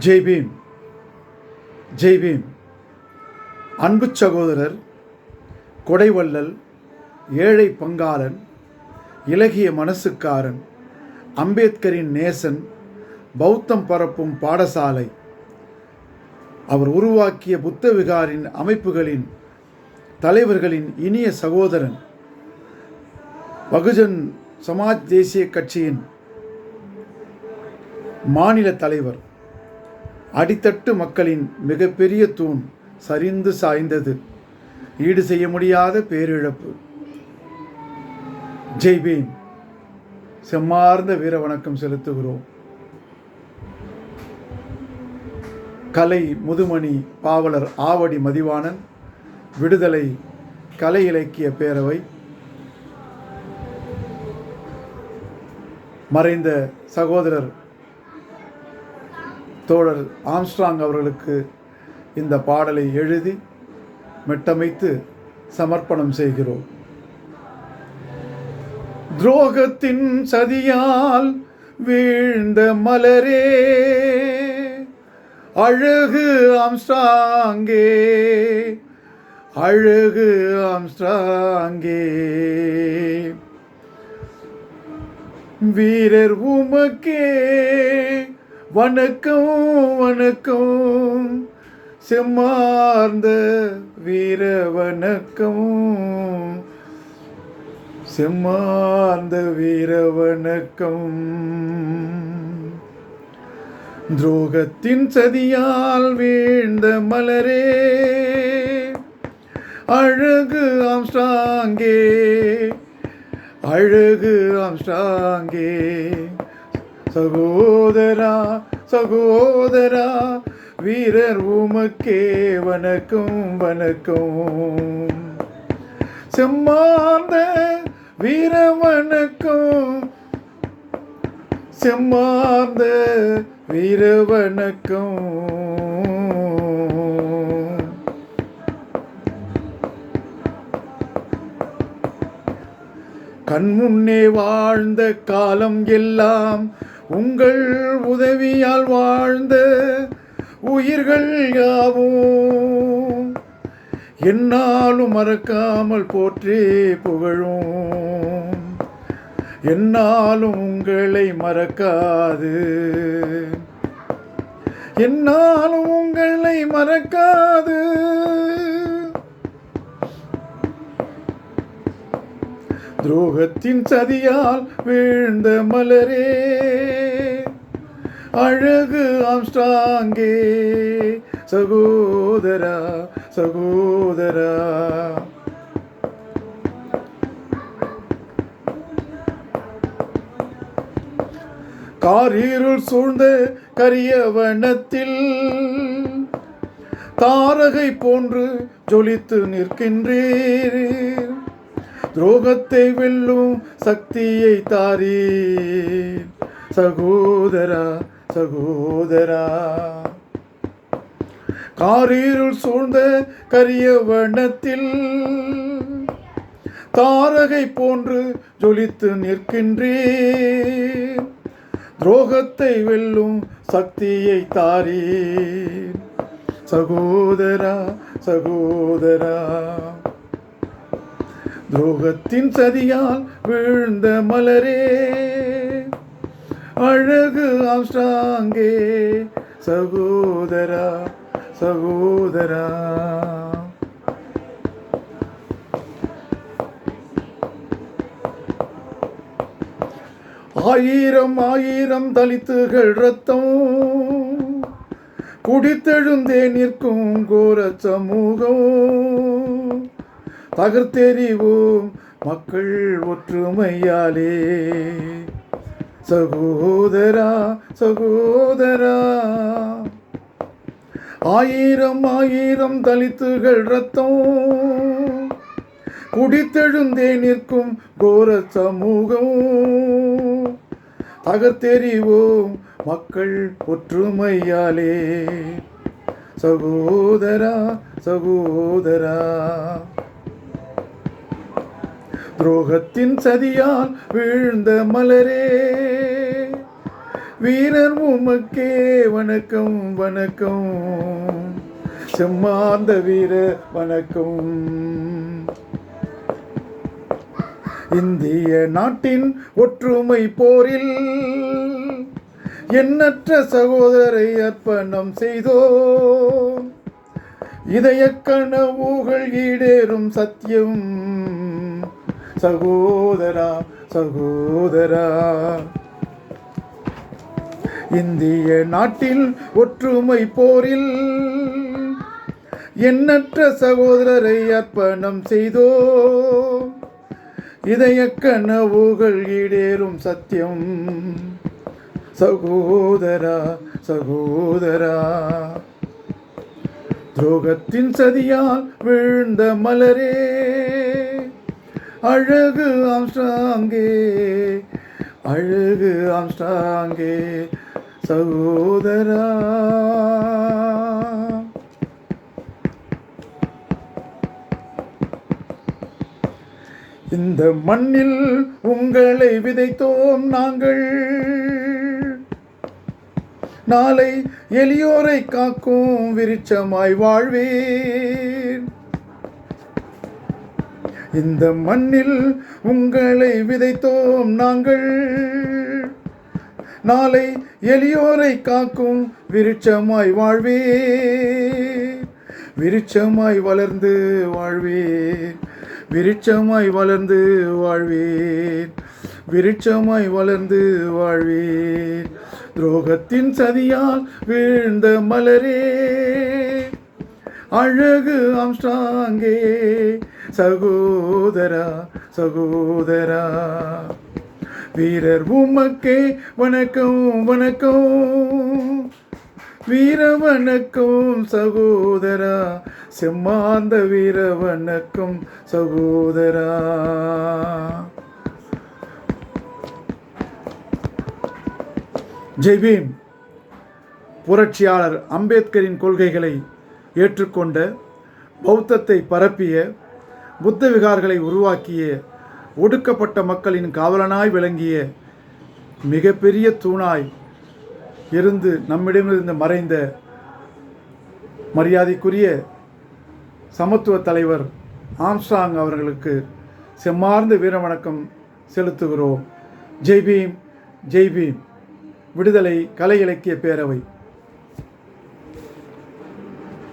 Jai Bhim, Jai beam. அன்பு சகோதரர், கொடைவள்ளல், ஏழை பங்காளன், இலகிய மனசுக்காரன், அம்பேத்கரின் நேசன், பௌத்தம் பரப்பும் பாடசாலை, அவர் உருவாக்கிய புத்த விகாரின் அமைப்புகளின் தலைவர்களின் இனிய சகோதரன், பகுஜன் சமாஜ் தேசிய கட்சியின் மாநில தலைவர், அடித்தட்டு மக்களின் மிகப்பெரிய தூண் சரிந்து சாய்ந்தது. ஈடு செய்ய முடியாத பேரிழப்பு. ஜெய் பீம். செம்மார்ந்த வீர வணக்கம் செலுத்துகிறோம். கலை முதுமணி பாவலர் ஆவடி மதிவாணன் விடுதலை கலை இலக்கிய பேரவை, மறைந்த சகோதரர் தோழர் ஆம்ஸ்ட்ராங் அவர்களுக்கு இந்த பாடலை எழுதி மெட்டமைத்து சமர்ப்பணம் செய்கிறோம். துரோகத்தின் சதியால் வீழ்ந்த மலரே, அழகு ஆம்ஸ்ட்ராங்கே, அழகு ஆம்ஸ்ட்ராங்கே, வீரர் உமக்கே வணக்கம் வணக்கம், செம்மார்ந்த வீர வணக்கம், செம்மார்ந்த வீர வணக்கம். துரோகத்தின் சதியால் வீழ்ந்த மலரே, அழகு ஆம்ஸ்ட்ராங்கே, அழகு ஆம்ஸ்ட்ராங்கே, சகோதரா சகோதரா, வீரர் உமக்கே வணக்கம் வணக்கம், செம்மார்ந்த வீர வணக்கம், செம்மார்ந்த வீர வணக்கம். கண்முன்னே வாழ்ந்த காலம் எல்லாம் உங்கள் உதவியால் வாழ்ந்த உயிர்கள் யாவும் என்னாலும் மறக்காமல் போற்றே புகழும், என்னாலும் உங்களை மறக்காது, என்னாலும் உங்களை மறக்காது. துரோகத்தின் சதியால் வீழ்ந்த மலரே, அழகு ஆம்ஸ்ட்ராங்கே, சகோதரா சகோதரா. காரிருள் சூழ்ந்த கரிய வனத்தில் தாரகை போன்று ஜொலித்து நிற்கின்றீர். துரோகத்தை வெல்லும் சக்தியை தாரீர், சகோதரா சகோதரா. காரிருள் சூழ்ந்த கரிய வனத்தில் தாரகை போன்று ஜொலித்து நிற்கின்றீர். துரோகத்தை வெல்லும் சக்தியை தாரீர், சகோதரா சகோதரா. துரோகத்தின் சதியால் வீழ்ந்த மலரே, அழகு ஆம்ஸ்ட்ராங்கே, சகோதரா சகோதரா. ஆயிரம் ஆயிரம் தலித்துகள் ரத்தம் குடித்தெழுந்தே நிற்கும் கோர சமூகம், தகர்த்தெறிவோம் மக்கள் ஒற்றுமையாலே, சகோதரா சகோதரா. ஆயிரம் ஆயிரம் தலித்துகள் ரத்தம் குடித்தெழுந்தே நிற்கும் கோர சமூகம், தகர்த்தெறிவோம் மக்கள் ஒற்றுமையாலே, சகோதரா சகோதரா. துரோகத்தின் சதியால் வீழ்ந்த மலரே, வீரர் உமக்கே வணக்கம் வணக்கம், செம்மார்ந்த வீர வணக்கம். இந்திய நாட்டின் ஒற்றுமை போரில் எண்ணற்ற சகோதரை அர்ப்பணம் செய்தோம். இதய கனவுகள் ஈடேறும் சத்தியம் சகோதரா சகோதரா. இந்திய நாட்டில் ஒற்றுமை போரில் எண்ணற்ற சகோதரரை அர்ப்பணம் செய்தோம். இதய கனவுகள் ஈடேறும் சத்தியம் சகோதரா சகோதரா. துரோகத்தின் சதியால் விழுந்த மலரே அழகு ஆம்ஸ்ட்ராங்கே, அழகு ஆம்ஸ்ட்ராங்கே சகோதரா. இந்த மண்ணில் உங்களை விதைத்தோம் நாங்கள், நாளை எளியோரை காக்கும் விருட்சமாய் வாழ்வேன். இந்த மண்ணில் உங்களை விதைத்தோம் நாங்கள், நாளை எளியோரை காக்கும் விருட்சமாய் வாழ்வேன். விருட்சமாய் வளர்ந்து வாழ்வேன், விருட்சமாய் வளர்ந்து வாழ்வேன், விருட்சமாய் வளர்ந்து வாழ்வேன். துரோகத்தின் சதியால் வீழ்ந்த மலரே அழகு ஆம்ஸ்ட்ராங்கே சகோதரா சகோதரா. வீரர் உமக்கே வணக்கம் வணக்கம், வீர வணக்கம் சகோதரா, செம்மார்ந்த வீர வணக்கம் சகோதரா. ஜெய் பீம். புரட்சியாளர் அம்பேத்கரின் கொள்கைகளை ஏற்றுக்கொண்ட, பௌத்தத்தை பரப்பிய, புத்த விகார்களை உருவாக்கிய, ஒடுக்கப்பட்ட மக்களின் காவலனாய் விளங்கிய, மிகப்பெரிய தூணாய் இருந்து நம்மிடமிருந்து மறைந்த மரியாதைக்குரிய சமத்துவ தலைவர் ஆம்ஸ்ட்ராங் அவர்களுக்கு செம்மார்ந்த வீர வணக்கம் செலுத்துகிறோம். ஜெய் பீம், ஜெய் பீம். விடுதலை கலை இலக்கிய பேரவை.